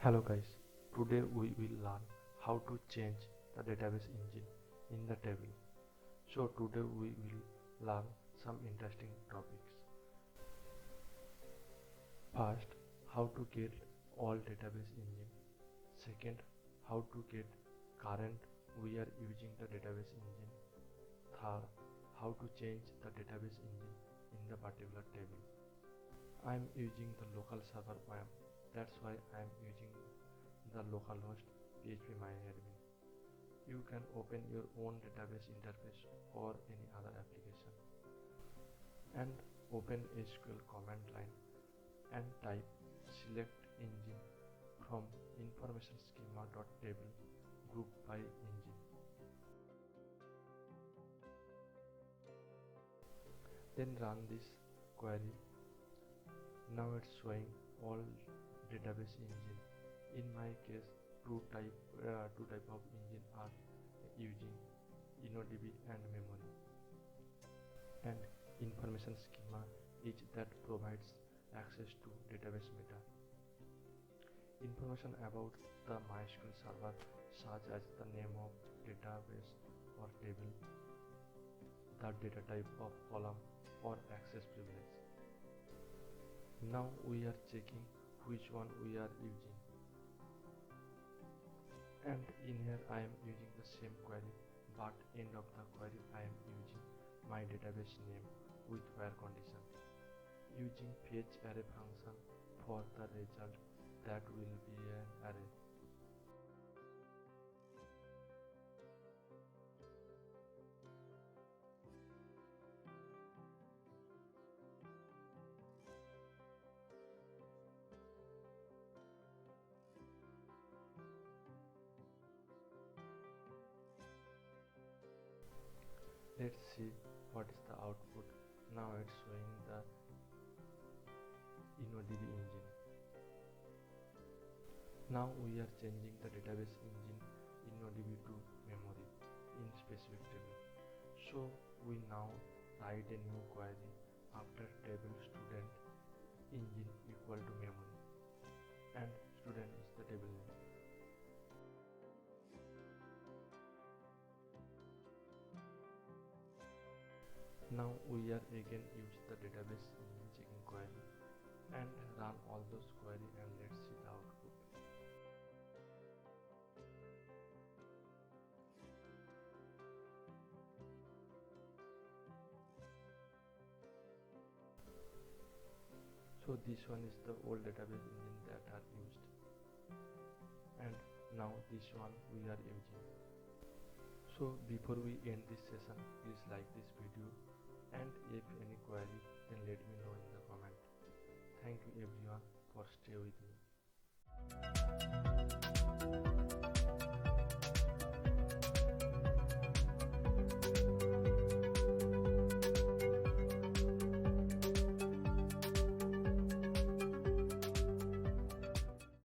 Hello guys, today we will learn how to change the database engine in the table. So today we will learn some interesting topics. First, how to get all database engine. Second, how to get current we are using the database engine. Third, how to change the database engine in the particular table. I am using the local server PAM. That's why I am using the localhost phpMyAdmin. You can open your own database interface or any other application and open SQL command line and type select engine from information schema.table group by engine. Then run this query. Now it's showing all database engine. In my case, two type of engine are using InnoDB and memory. And information schema is that provides access to database meta. Information about the MySQL server such as the name of database or table, the data type of column or access privilege. Now we are checking which one we are using. And in here I am using the same query, but end of the query I am using my database name with where condition. Using fetch array function for the result that will be an array. Let's see what is the output. Now it's showing the InnoDB engine. Now we are changing the database engine InnoDB to memory in specific table. So we now write a new query after table student engine equal to memory, and student is the table name. Now we are again use the database engine checking query and run all those query and let's see the output. So this one is the old database engine that are used, and now this one we are using. So before we end this session, please like this video, and if any query then let me know in the comment. Thank you everyone for stay with me.